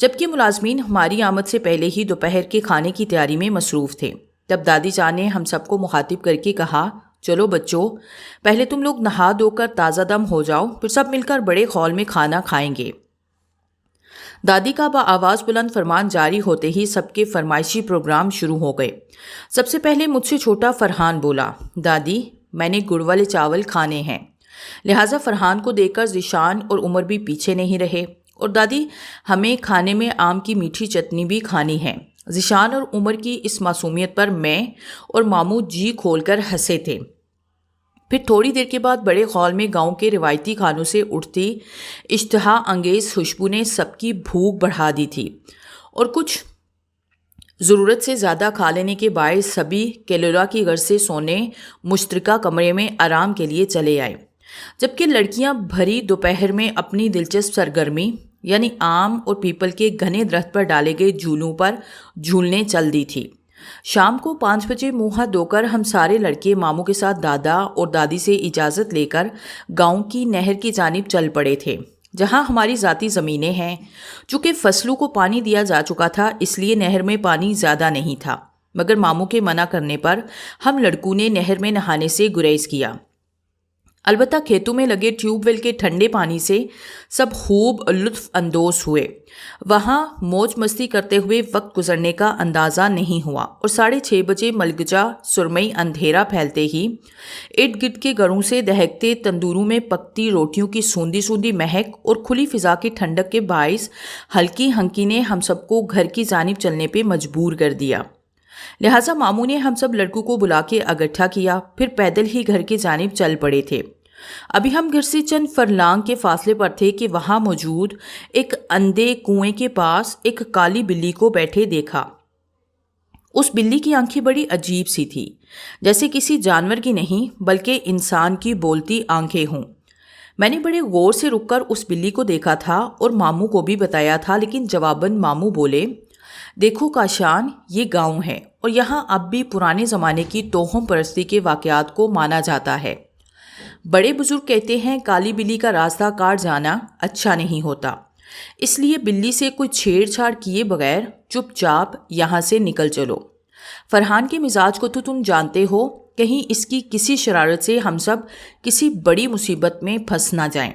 جبکہ ملازمین ہماری آمد سے پہلے ہی دوپہر کے کھانے کی تیاری میں مصروف تھے۔ تب دادی جان نے ہم سب کو مخاطب کر کے کہا، چلو بچوں، پہلے تم لوگ نہا دھو کر تازہ دم ہو جاؤ، پھر سب مل کر بڑے ہال میں کھانا کھائیں گے۔ دادی کا بآواز بلند فرمان جاری ہوتے ہی سب کے فرمائشی پروگرام شروع ہو گئے۔ سب سے پہلے مجھ سے چھوٹا فرحان بولا، دادی میں نے گڑ والے چاول کھانے ہیں۔ لہٰذا فرحان کو دیکھ کر ذیشان اور عمر بھی پیچھے نہیں رہے، اور دادی ہمیں کھانے میں آم کی میٹھی چٹنی بھی کھانی ہے۔ ذیشان اور عمر کی اس معصومیت پر میں اور ماموں جی کھول کر ہنسے تھے۔ پھر تھوڑی دیر کے بعد بڑے ہال میں گاؤں کے روایتی کھانوں سے اٹھتی اشتہا انگیز خوشبو نے سب کی بھوک بڑھا دی تھی، اور کچھ ضرورت سے زیادہ کھا لینے کے باعث سبھی کیلولا کی غرض سے سونے مشترکہ کمرے میں آرام کے لیے چلے آئے، جبکہ لڑکیاں بھری دوپہر میں اپنی دلچسپ سرگرمی یعنی آم اور پیپل کے گھنے درخت پر ڈالے گئے جھولوں پر جھولنے چل دی تھی۔ شام کو 5 بجے منہ ہاتھ دھو کر ہم سارے لڑکے ماموں کے ساتھ دادا اور دادی سے اجازت لے کر گاؤں کی نہر کی جانب چل پڑے تھے، جہاں ہماری ذاتی زمینیں ہیں۔ چونکہ فصلوں کو پانی دیا جا چکا تھا، اس لیے نہر میں پانی زیادہ نہیں تھا، مگر ماموں کے منع کرنے پر ہم لڑکوں نے نہر میں نہانے سے گریز کیا۔ البتہ کھیتوں میں لگے ٹیوب ویل کے ٹھنڈے پانی سے سب خوب لطف اندوز ہوئے۔ وہاں موج مستی کرتے ہوئے وقت گزرنے کا اندازہ نہیں ہوا، اور 6:30 بجے ملگجا سرمئی اندھیرا پھیلتے ہی ارد گرد کے گھروں سے دہکتے تندوروں میں پکتی روٹیوں کی سوندھی سوندھی مہک اور کھلی فضا کی ٹھنڈک کے باعث ہلکی ہنکی نے ہم سب کو گھر کی جانب چلنے پہ مجبور کر دیا۔ لہٰذا ماموں نے ہم سب لڑکوں کو بلا کے اکٹھا کیا، پھر پیدل ہی گھر کی جانب چل پڑے تھے۔ ابھی ہم گھر سے چند فرلانگ کے فاصلے پر تھے کہ وہاں موجود ایک اندھے کنویں کے پاس ایک کالی بلی کو بیٹھے دیکھا۔ اس بلی کی آنکھیں بڑی عجیب سی تھی، جیسے کسی جانور کی نہیں بلکہ انسان کی بولتی آنکھیں ہوں۔ میں نے بڑے غور سے رک کر اس بلی کو دیکھا تھا اور ماموں کو بھی بتایا تھا، لیکن جواباً ماموں بولے، دیکھو کاشان، یہ گاؤں ہے اور یہاں اب بھی پرانے زمانے کی توہم پرستی کے واقعات کو مانا جاتا ہے۔ بڑے بزرگ کہتے ہیں کالی بلی کا راستہ کاٹ جانا اچھا نہیں ہوتا، اس لیے بلی سے کوئی چھیڑ چھاڑ کیے بغیر چپ چاپ یہاں سے نکل چلو۔ فرحان کے مزاج کو تو تم جانتے ہو، کہیں اس کی کسی شرارت سے ہم سب کسی بڑی مصیبت میں پھنس نہ جائیں۔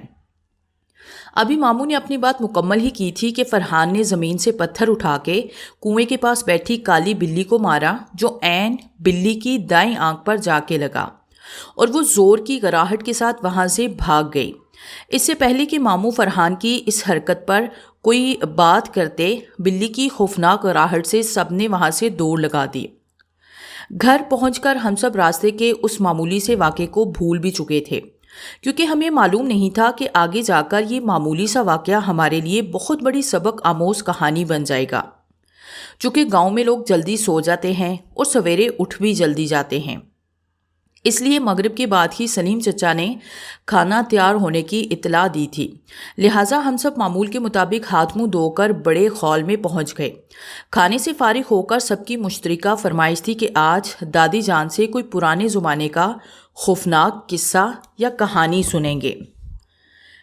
ابھی ماموں نے اپنی بات مکمل ہی کی تھی کہ فرحان نے زمین سے پتھر اٹھا کے کنویں کے پاس بیٹھی کالی بلی کو مارا، جو عین بلی کی دائیں آنکھ پر جا کے لگا، اور وہ زور کی گراہٹ کے ساتھ وہاں سے بھاگ گئی۔ اس سے پہلے کہ ماموں فرحان کی اس حرکت پر کوئی بات کرتے، بلی کی خوفناک گراہٹ سے سب نے وہاں سے دوڑ لگا دی۔ گھر پہنچ کر ہم سب راستے کے اس معمولی سے واقعے کو بھول بھی چکے تھے، کیونکہ ہمیں معلوم نہیں تھا کہ آگے جا کر یہ معمولی سا واقعہ ہمارے لیے بہت بڑی سبق آموز کہانی بن جائے گا۔ چونکہ گاؤں میں لوگ جلدی سو جاتے ہیں اور سویرے اٹھ بھی جلدی جاتے ہیں، اس لیے مغرب کے بعد ہی سلیم چچا نے کھانا تیار ہونے کی اطلاع دی تھی۔ لہٰذا ہم سب معمول کے مطابق ہاتھ منہ دھو کر بڑے ہال میں پہنچ گئے۔ کھانے سے فارغ ہو کر سب کی مشترکہ فرمائش تھی کہ آج دادی جان سے کوئی پرانے زمانے کا خوفناک قصہ یا کہانی سنیں گے۔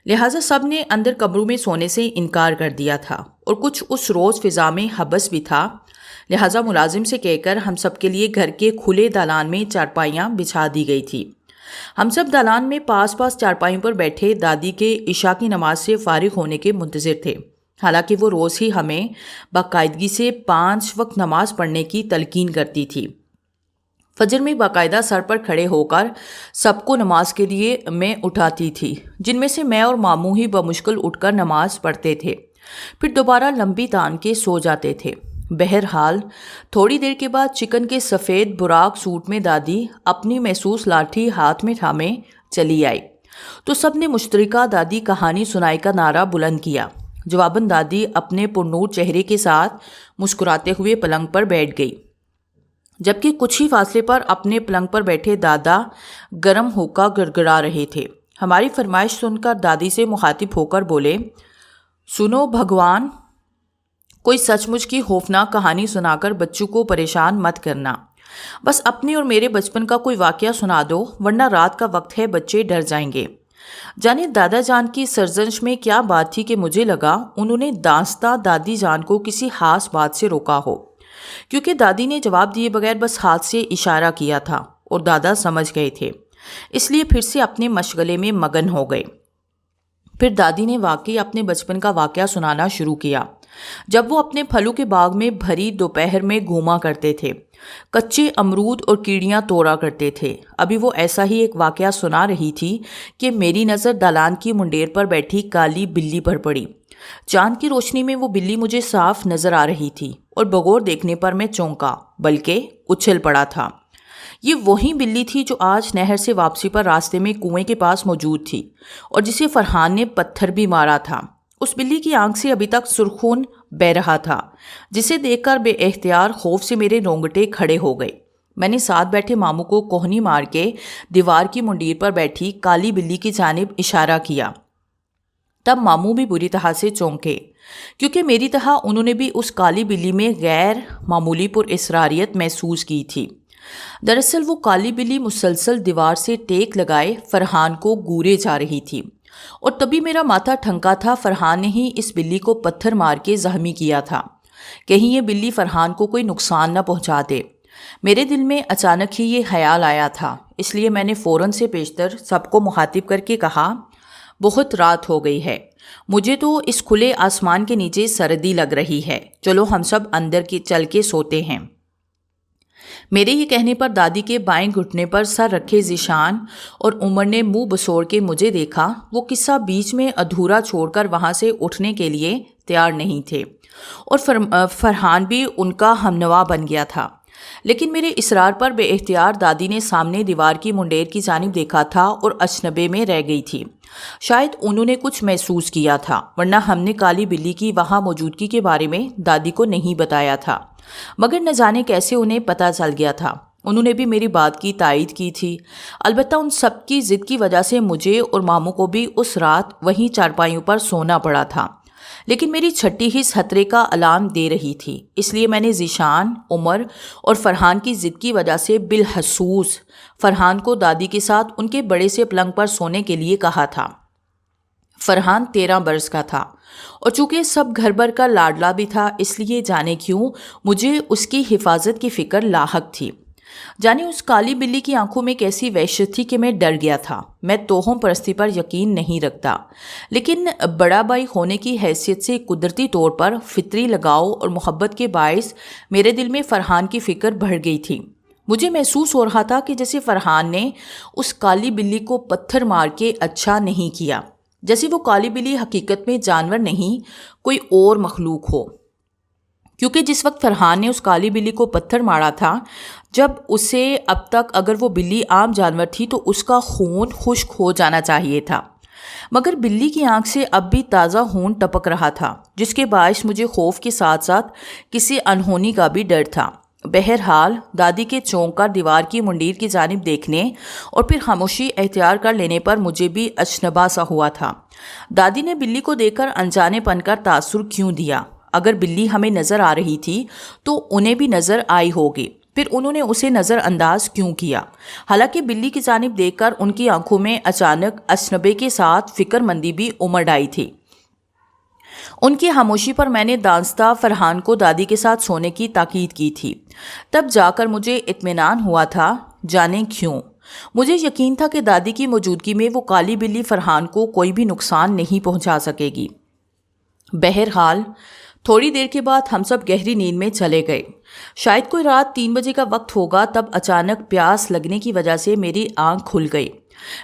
لہٰذا سب نے اندر کمروں میں سونے سے انکار کر دیا تھا، اور کچھ اس روز فضا میں حبس بھی تھا۔ لہٰذا ملازم سے کہہ کر ہم سب کے لیے گھر کے کھلے دالان میں چارپائیاں بچھا دی گئی تھی۔ ہم سب دالان میں پاس پاس چارپائیوں پر بیٹھے دادی کے عشاء کی نماز سے فارغ ہونے کے منتظر تھے، حالانکہ وہ روز ہی ہمیں باقاعدگی سے 5 وقت نماز پڑھنے کی تلقین کرتی تھی۔ فجر میں باقاعدہ سر پر کھڑے ہو کر سب کو نماز کے لیے میں اٹھاتی تھی، جن میں سے میں اور ماموں ہی بمشکل اٹھ کر نماز پڑھتے تھے، پھر دوبارہ لمبی تان کے سو جاتے تھے۔ بہرحال تھوڑی دیر کے بعد چکن کے سفید براق سوٹ میں دادی اپنی محسوس لاٹھی ہاتھ میں تھامے چلی آئی، تو سب نے مشترکہ دادی کہانی سنائی کا نعرہ بلند کیا۔ جواباً دادی اپنے پرنور چہرے کے ساتھ مسکراتے ہوئے پلنگ پر بیٹھ گئی، جبکہ کچھ ہی فاصلے پر اپنے پلنگ پر بیٹھے دادا گرم ہوکا گڑگڑا رہے تھے۔ ہماری فرمائش سن کر دادی سے مخاطب ہو کر بولے، سنو بھگوان، کوئی سچ مچ کی خوفناک کہانی سنا کر بچوں کو پریشان مت کرنا، بس اپنے اور میرے بچپن کا کوئی واقعہ سنا دو، ورنہ رات کا وقت ہے، بچے ڈر جائیں گے۔ جانے دادا جان کی سرزنش میں کیا بات تھی کہ مجھے لگا انہوں نے دانستہ دادی جان کو کسی خاص بات سے روکا ہو، کیونکہ دادی نے جواب دیے بغیر بس ہاتھ سے اشارہ کیا تھا اور دادا سمجھ گئے تھے، اس لیے پھر سے اپنے مشغلے میں مگن ہو گئے۔ پھر دادی نے واقعی اپنے بچپن کا واقعہ سنانا شروع کیا، جب وہ اپنے پھلوں کے باغ میں بھری دوپہر میں گھوما کرتے تھے، کچے امرود اور کیڑیاں توڑا کرتے تھے۔ ابھی وہ ایسا ہی ایک واقعہ سنا رہی تھی کہ میری نظر دالان کی منڈیر پر بیٹھی کالی بلی پر پڑی۔ چاند کی روشنی میں وہ بلی مجھے صاف نظر آ رہی تھی اور بغور دیکھنے پر میں چونکا بلکہ اچھل پڑا تھا۔ یہ وہی بلی تھی جو آج نہر سے واپسی پر راستے میں کنویں کے پاس موجود تھی اور جسے فرحان نے پتھر بھی مارا تھا۔ اس بلی کی آنکھ سے ابھی تک سرخون بہہ رہا تھا، جسے دیکھ کر بے اختیار خوف سے میرے رونگٹے کھڑے ہو گئے۔ میں نے ساتھ بیٹھے ماموں کو کوہنی مار کے دیوار کی منڈیر پر بیٹھی کالی بلی کی جانب اشارہ کیا۔ تب ماموں بھی بری طرح سے چونکے، کیونکہ میری طرح انہوں نے بھی اس کالی بلی میں غیر معمولی پر اسراریت محسوس کی تھی۔ دراصل وہ کالی بلی مسلسل دیوار سے ٹیک لگائے فرحان کو گورے جا رہی تھی، اور تبھی میرا ماتھا ٹھنکا تھا فرحان نے ہی اس بلی کو پتھر مار کے زخمی کیا تھا، کہیں یہ بلی فرحان کو کوئی نقصان نہ پہنچا دے۔ میرے دل میں اچانک ہی یہ خیال آیا تھا، اس لیے میں نے فوراً سے پیشتر سب کو مخاطب کر کے کہا، بہت رات ہو گئی ہے، مجھے تو اس کھلے آسمان کے نیچے سردی لگ رہی ہے، چلو ہم سب اندر کی چل کے سوتے ہیں۔ میرے یہ کہنے پر دادی کے بائیں گھٹنے پر سر رکھے ذیشان اور عمر نے منہ بسوڑ کے مجھے دیکھا۔ وہ قصہ بیچ میں ادھورا چھوڑ کر وہاں سے اٹھنے کے لیے تیار نہیں تھے، اور فرحان بھی ان کا ہمنوا بن گیا تھا، لیکن میرے اصرار پر بے اختیار دادی نے سامنے دیوار کی منڈیر کی جانب دیکھا تھا اور اجنبے میں رہ گئی تھی۔ شاید انہوں نے کچھ محسوس کیا تھا، ورنہ ہم نے کالی بلی کی وہاں موجودگی کے بارے میں دادی کو نہیں بتایا تھا، مگر نہ جانے کیسے انہیں پتہ چل گیا تھا۔ انہوں نے بھی میری بات کی تائید کی تھی، البتہ ان سب کی ضد کی وجہ سے مجھے اور ماموں کو بھی اس رات وہیں چارپائیوں پر سونا پڑا تھا، لیکن میری چھٹی حص خطرے کا الارم دے رہی تھی، اس لیے میں نے ذیشان، عمر اور فرحان کی ضد کی وجہ سے بالخصوص فرحان کو دادی کے ساتھ ان کے بڑے سے پلنگ پر سونے کے لیے کہا تھا۔ فرحان 13 برس کا تھا، اور چونکہ سب گھر بھر کا لاڈلا بھی تھا، اس لیے جانے کیوں مجھے اس کی حفاظت کی فکر لاحق تھی۔ جانے اس کالی بلی کی آنکھوں میں کیسی وحشت تھی کہ میں ڈر گیا تھا۔ میں توہم پرستی پر یقین نہیں رکھتا، لیکن بڑا بھائی ہونے کی حیثیت سے قدرتی طور پر فطری لگاؤ اور محبت کے باعث میرے دل میں فرحان کی فکر بڑھ گئی تھی۔ مجھے محسوس ہو رہا تھا کہ جیسے فرحان نے اس کالی بلی کو پتھر مار کے اچھا نہیں کیا، جیسے وہ کالی بلی حقیقت میں جانور نہیں کوئی اور مخلوق ہو، کیونکہ جس وقت فرحان نے اس کالی بلی کو پتھر مارا تھا، جب اسے اب تک اگر وہ بلی عام جانور تھی تو اس کا خون خشک ہو جانا چاہیے تھا، مگر بلی کی آنکھ سے اب بھی تازہ خون ٹپک رہا تھا، جس کے باعث مجھے خوف کے ساتھ ساتھ کسی انہونی کا بھی ڈر تھا۔ بہرحال دادی کے چونک کر دیوار کی منڈیر کی جانب دیکھنے اور پھر خاموشی اختیار کر لینے پر مجھے بھی اجنبا سا ہوا تھا۔ دادی نے بلی کو دیکھ کر انجانے پن کر تاثر کیوں دیا؟ اگر بلی ہمیں نظر آ رہی تھی تو انہیں بھی نظر آئی ہوگی، پھر انہوں نے اسے نظر انداز کیوں کیا؟ حالانکہ بلی کی جانب دیکھ کر ان کی آنکھوں میں اچانک اجنبے کے ساتھ فکر مندی بھی امڑ آئی تھی۔ ان کی خاموشی پر میں نے دانستہ فرحان کو دادی کے ساتھ سونے کی تاکید کی تھی، تب جا کر مجھے اطمینان ہوا تھا۔ جانے کیوں مجھے یقین تھا کہ دادی کی موجودگی میں وہ کالی بلی فرحان کو کوئی بھی نقصان نہیں پہنچا سکے گی۔ بہرحال تھوڑی دیر کے بعد ہم سب گہری نیند میں چلے گئے۔ شاید کوئی رات 3 بجے کا وقت ہوگا، تب اچانک پیاس لگنے کی وجہ سے میری آنکھ کھل گئی۔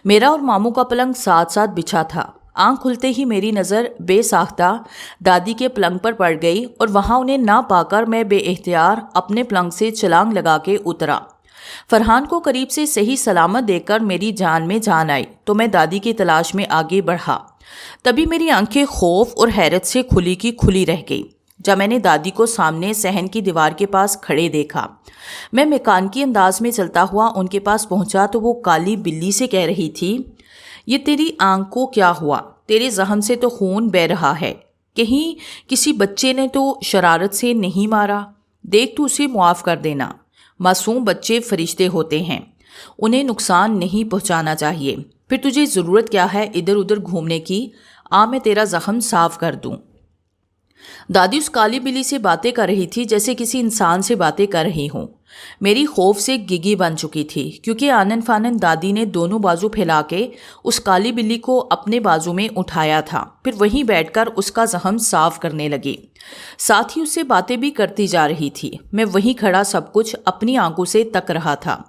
میرا اور ماموں کا پلنگ ساتھ ساتھ بچھا تھا۔ آنکھ کھلتے ہی میری نظر بے ساختہ دادی کے پلنگ پر پڑ گئی، اور وہاں انہیں نہ پا کر میں بے اختیار اپنے پلنگ سے چھلانگ لگا کے اترا۔ فرحان کو قریب سے صحیح سلامت دیکھ کر میری جان میں جان آئی تو میں دادی کی تلاش میں آگے بڑھا۔ تبھی میری آنکھیں خوف اور حیرت سے کھلی کی کھلی رہ گئی جب میں نے دادی کو سامنے صحن کی دیوار کے پاس کھڑے دیکھا۔ میں میکانکی انداز میں چلتا ہوا ان کے پاس پہنچا تو وہ کالی بلی سے کہہ رہی تھی، یہ تیری آنکھ کو کیا ہوا؟ تیرے ذہن سے تو خون بہہ رہا ہے، کہیں کسی بچے نے تو شرارت سے نہیں مارا؟ دیکھ تو اسے معاف کر دینا، معصوم بچے فرشتے ہوتے ہیں، انہیں نقصان نہیں پہنچانا چاہیے۔ پھر تجھے ضرورت کیا ہے ادھر ادھر گھومنے کی؟ آ میں تیرا زخم صاف کر دوں۔ دادی اس کالی بلی سے باتیں کر رہی تھی جیسے کسی انسان سے باتیں کر رہی ہوں۔ میری خوف سے گگی بن چکی تھی کیونکہ آنن فانن دادی نے دونوں بازو پھیلا کے اس کالی بلی کو اپنے بازو میں اٹھایا تھا، پھر وہیں بیٹھ کر اس کا زخم صاف کرنے لگی، ساتھ ہی اس سے باتیں بھی کرتی جا رہی تھی۔ میں وہیں کھڑا سب کچھ اپنی آنکھوں سے تک رہا تھا۔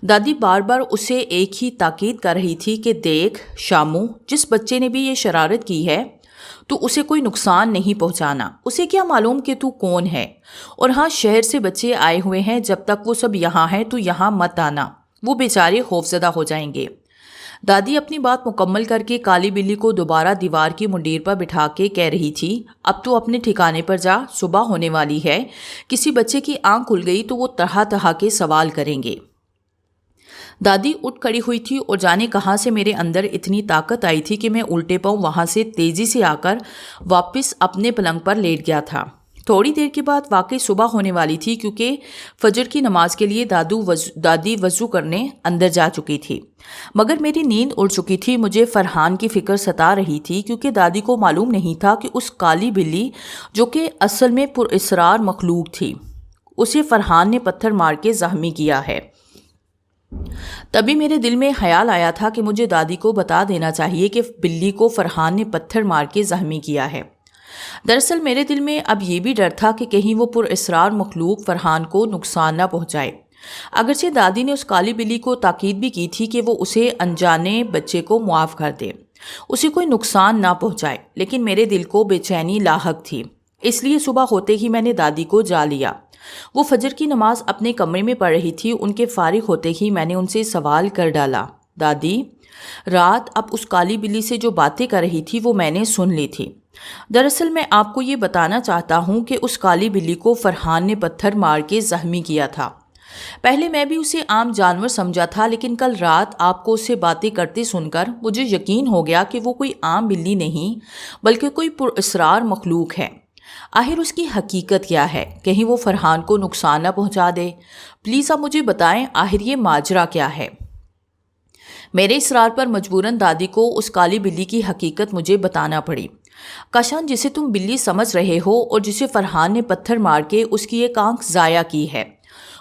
دادی بار بار اسے ایک ہی تاکید کر رہی تھی کہ دیکھ شامو، جس بچے نے بھی یہ شرارت کی ہے تو اسے کوئی نقصان نہیں پہنچانا، اسے کیا معلوم کہ تو کون ہے، اور ہاں شہر سے بچے آئے ہوئے ہیں، جب تک وہ سب یہاں ہیں تو یہاں مت آنا، وہ بیچارے خوفزدہ ہو جائیں گے۔ دادی اپنی بات مکمل کر کے کالی بلی کو دوبارہ دیوار کی منڈیر پر بٹھا کے کہہ رہی تھی، اب تو اپنے ٹھکانے پر جا، صبح ہونے والی ہے، کسی بچے کی آنکھ کھل گئی تو وہ طرح طرح کے سوال کریں گے۔ دادی اٹھ کھڑی ہوئی تھی اور جانے کہاں سے میرے اندر اتنی طاقت آئی تھی کہ میں الٹے پاؤں وہاں سے تیزی سے آ کر واپس اپنے پلنگ پر لیٹ گیا تھا۔ تھوڑی دیر کے بعد واقعی صبح ہونے والی تھی کیونکہ فجر کی نماز کے لیے دادی وضو کرنے اندر جا چکی تھی، مگر میری نیند اڑ چکی تھی۔ مجھے فرحان کی فکر ستا رہی تھی کیونکہ دادی کو معلوم نہیں تھا کہ اس کالی بلی جو کہ اصل میں پراسرار مخلوق تھی، اسے فرحان نے پتھر مار کے زخمی کیا ہے۔ تبھی میرے دل میں خیال آیا تھا کہ مجھے دادی کو بتا دینا چاہیے کہ بلی کو فرحان نے پتھر مار کے زخمی کیا ہے۔ دراصل میرے دل میں اب یہ بھی ڈر تھا کہ کہیں وہ پراسرار مخلوق فرحان کو نقصان نہ پہنچائے۔ اگرچہ دادی نے اس کالی بلی کو تاکید بھی کی تھی کہ وہ اسے انجانے بچے کو معاف کر دے، اسے کوئی نقصان نہ پہنچائے، لیکن میرے دل کو بے چینی لاحق تھی، اس لیے صبح ہوتے ہی میں نے دادی کو جا لیا۔ وہ فجر کی نماز اپنے کمرے میں پڑھ رہی تھی۔ ان کے فارغ ہوتے ہی میں نے ان سے سوال کر ڈالا، دادی رات اب اس کالی بلی سے جو باتیں کر رہی تھی وہ میں نے سن لی تھی۔ دراصل میں آپ کو یہ بتانا چاہتا ہوں کہ اس کالی بلی کو فرحان نے پتھر مار کے زخمی کیا تھا۔ پہلے میں بھی اسے عام جانور سمجھا تھا، لیکن کل رات آپ کو اس سے باتیں کرتے سن کر مجھے یقین ہو گیا کہ وہ کوئی عام بلی نہیں بلکہ کوئی پراسرار مخلوق ہے۔ آخر اس کی حقیقت کیا ہے؟ کہیں وہ فرحان کو نقصان نہ پہنچا دے۔ پلیز آپ مجھے بتائیں آخر یہ ماجرا کیا ہے؟ میرے اصرار پر مجبوراً دادی کو اس کالی بلی کی حقیقت مجھے بتانا پڑی۔ کاشان جسے تم بلی سمجھ رہے ہو اور جسے فرحان نے پتھر مار کے اس کی ایک آنکھ ضائع کی ہے،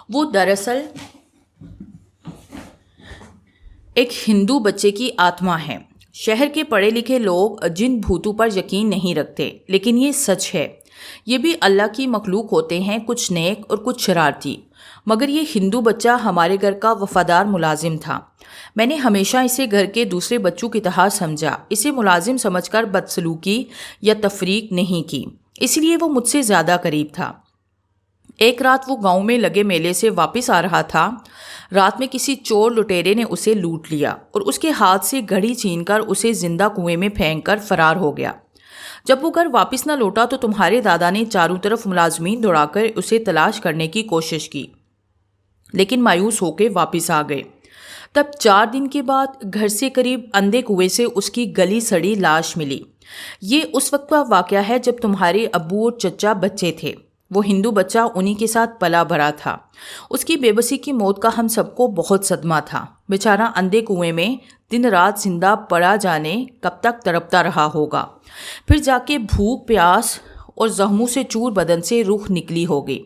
وہ دراصل ایک ہندو بچے کی آتما ہے۔ شہر کے پڑھے لکھے لوگ جن بھوتوں پر یقین نہیں رکھتے، لیکن یہ سچ ہے، یہ بھی اللہ کی مخلوق ہوتے ہیں، کچھ نیک اور کچھ شرارتی، مگر یہ ہندو بچہ ہمارے گھر کا وفادار ملازم تھا۔ میں نے ہمیشہ اسے گھر کے دوسرے بچوں کی طرح سمجھا، اسے ملازم سمجھ کر بدسلوکی یا تفریق نہیں کی، اس لیے وہ مجھ سے زیادہ قریب تھا۔ ایک رات وہ گاؤں میں لگے میلے سے واپس آ رہا تھا۔ رات میں کسی چور لٹیرے نے اسے لوٹ لیا اور اس کے ہاتھ سے گھڑی چھین کر اسے زندہ کنویں میں پھینک کر فرار ہو گیا۔ جب وہ گھر واپس نہ لوٹا تو تمہارے دادا نے چاروں طرف ملازمین دوڑا کر اسے تلاش کرنے کی کوشش کی، لیکن مایوس ہو کے واپس آ گئے۔ تب 4 دن کے بعد گھر سے قریب اندھے کنویں سے اس کی گلی سڑی لاش ملی۔ یہ اس وقت کا واقعہ ہے جب تمہارے ابو اور چچا بچے تھے۔ وہ ہندو بچہ انہی کے ساتھ پلا بھرا تھا۔ اس کی بے بسی کی موت کا ہم سب کو بہت صدمہ تھا۔ بیچارہ اندھے کنویں میں دن رات زندہ پڑا، جانے کب تک تڑپتا رہا ہوگا۔ پھر جا کے بھوک پیاس اور زخموں سے چور بدن سے روح نکلی ہوگی۔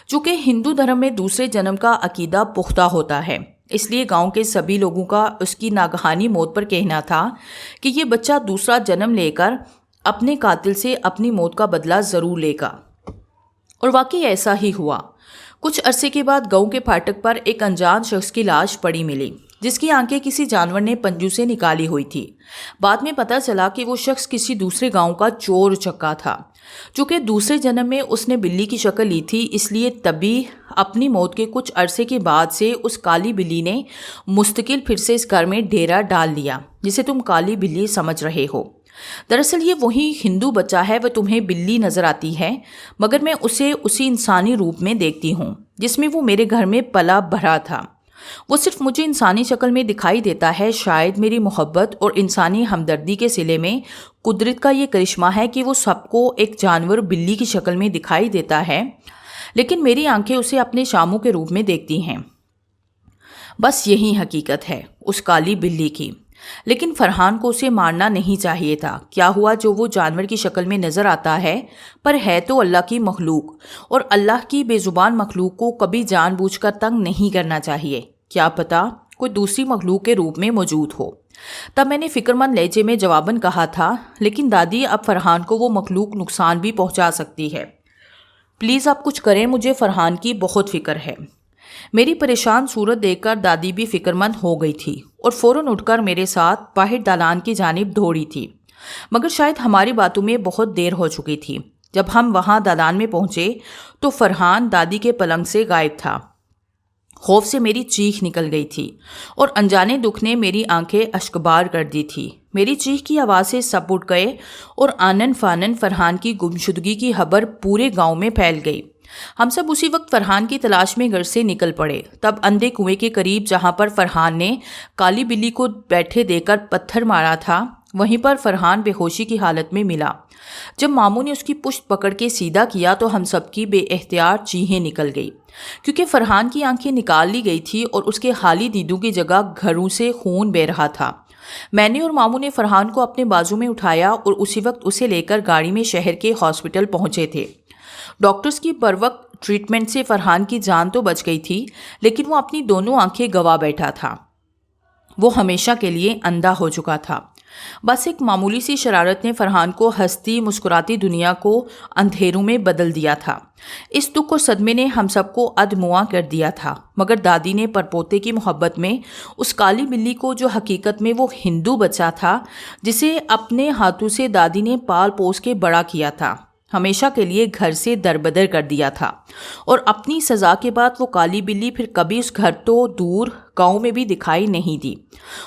چونکہ ہندو دھرم میں دوسرے جنم کا عقیدہ پختہ ہوتا ہے، اس لیے گاؤں کے سبھی لوگوں کا اس کی ناگہانی موت پر کہنا تھا کہ یہ بچہ دوسرا جنم لے کر اپنے قاتل سے اپنی موت کا بدلہ ضرور لے گا، اور واقعی ایسا ہی ہوا۔ کچھ عرصے کے بعد گاؤں کے پھاٹک پر ایک انجان شخص کی لاش پڑی ملی، جس کی آنکھیں کسی جانور نے پنجوں سے نکالی ہوئی تھی۔ بعد میں پتہ چلا کہ وہ شخص کسی دوسرے گاؤں کا چور چکا تھا۔ چونکہ دوسرے جنم میں اس نے بلی کی شکل لی تھی، اس لیے تبھی اپنی موت کے کچھ عرصے کے بعد سے اس کالی بلی نے مستقل پھر سے اس گھر میں ڈیرا ڈال لیا جسے تم کالی بلی سمجھ رہے ہو۔ دراصل یہ وہی ہندو بچہ ہے، وہ تمہیں بلی نظر آتی ہے، مگر میں اسے اسی انسانی روپ میں دیکھتی ہوں جس میں وہ میرے گھر میں پلا بھرا تھا۔ وہ صرف مجھے انسانی شکل میں دکھائی دیتا ہے۔ شاید میری محبت اور انسانی ہمدردی کے صلے میں قدرت کا یہ کرشمہ ہے کہ وہ سب کو ایک جانور بلی کی شکل میں دکھائی دیتا ہے، لیکن میری آنکھیں اسے اپنے شاموں کے روپ میں دیکھتی ہیں۔ بس یہی حقیقت ہے اس کالی بلی کی۔ لیکن فرحان کو اسے مارنا نہیں چاہیے تھا۔ کیا ہوا، جو وہ جانور کی شکل میں نظر آتا ہے پر ہے تو اللہ کی مخلوق، اور اللہ کی بے زبان مخلوق کو کبھی جان بوجھ کر تنگ نہیں کرنا چاہیے، کیا پتہ کوئی دوسری مخلوق کے روپ میں موجود ہو۔ تب میں نے فکر مند لہجے میں جواباً کہا تھا، لیکن دادی اب فرحان کو وہ مخلوق نقصان بھی پہنچا سکتی ہے، پلیز آپ کچھ کریں، مجھے فرحان کی بہت فکر ہے۔ میری پریشان صورت دیکھ کر دادی بھی فکر مند ہو گئی تھی اور فوراً اٹھ کر میرے ساتھ باہر دالان کی جانب دوڑی تھی، مگر شاید ہماری باتوں میں بہت دیر ہو چکی تھی۔ جب ہم وہاں دالان میں پہنچے تو فرحان دادی کے پلنگ سے غائب تھا۔ خوف سے میری چیخ نکل گئی تھی اور انجانے دکھ نے میری آنکھیں اشکبار کر دی تھی۔ میری چیخ کی آواز سے سب اٹھ گئے اور آنن فانن فرحان کی گمشدگی کی خبر پورے گاؤں میں پھیل گئی۔ ہم سب اسی وقت فرحان کی تلاش میں گھر سے نکل پڑے۔ تب اندھے کنویں کے قریب جہاں پر فرحان نے کالی بلی کو بیٹھے دے کر پتھر مارا تھا، وہیں پر فرحان بے ہوشی کی حالت میں ملا۔ جب ماموں نے اس کی پشت پکڑ کے سیدھا کیا تو ہم سب کی بے اختیار چیخیں نکل گئی، کیونکہ فرحان کی آنکھیں نکال لی گئی تھی اور اس کے خالی دیدوں کی جگہ گھروں سے خون بہہ رہا تھا۔ میں نے اور ماموں نے فرحان کو اپنے بازو میں اٹھایا اور اسی وقت اسے لے کر گاڑی میں شہر کے ہاسپٹل پہنچے تھے۔ ڈاکٹرز کی بروقت ٹریٹمنٹ سے فرحان کی جان تو بچ گئی تھی، لیکن وہ اپنی دونوں آنکھیں گنوا بیٹھا تھا۔ وہ ہمیشہ کے لیے اندھا ہو چکا تھا۔ بس ایک معمولی سی شرارت نے فرحان کو ہنستی مسکراتی دنیا کو اندھیروں میں بدل دیا تھا۔ اس دکھ اور صدمے نے ہم سب کو ادموا کر دیا تھا، مگر دادی نے پرپوتے کی محبت میں اس کالی بلی کو، جو حقیقت میں وہ ہندو بچہ تھا جسے اپنے ہاتھوں سے دادی نے پال پوس کے بڑا کیا تھا، ہمیشہ کے لیے گھر سے دربدر کر دیا تھا۔ اور اپنی سزا کے بعد وہ کالی بلی پھر کبھی اس گھر تو دور گاؤں میں بھی دکھائی نہیں دی۔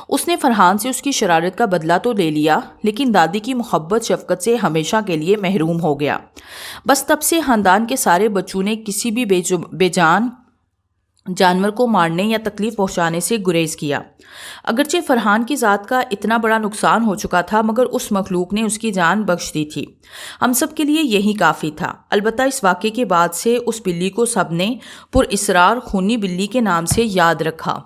اس نے فرحان سے اس کی شرارت کا بدلہ تو لے لیا، لیکن دادی کی محبت شفقت سے ہمیشہ کے لیے محروم ہو گیا۔ بس تب سے خاندان کے سارے بچوں نے کسی بھی بے جان جانور کو مارنے یا تکلیف پہنچانے سے گریز کیا۔ اگرچہ فرحان کی ذات کا اتنا بڑا نقصان ہو چکا تھا، مگر اس مخلوق نے اس کی جان بخش دی تھی۔ ہم سب کے لیے یہی کافی تھا۔ البتہ اس واقعے کے بعد سے اس بلی کو سب نے پر اصرار خونی بلی کے نام سے یاد رکھا۔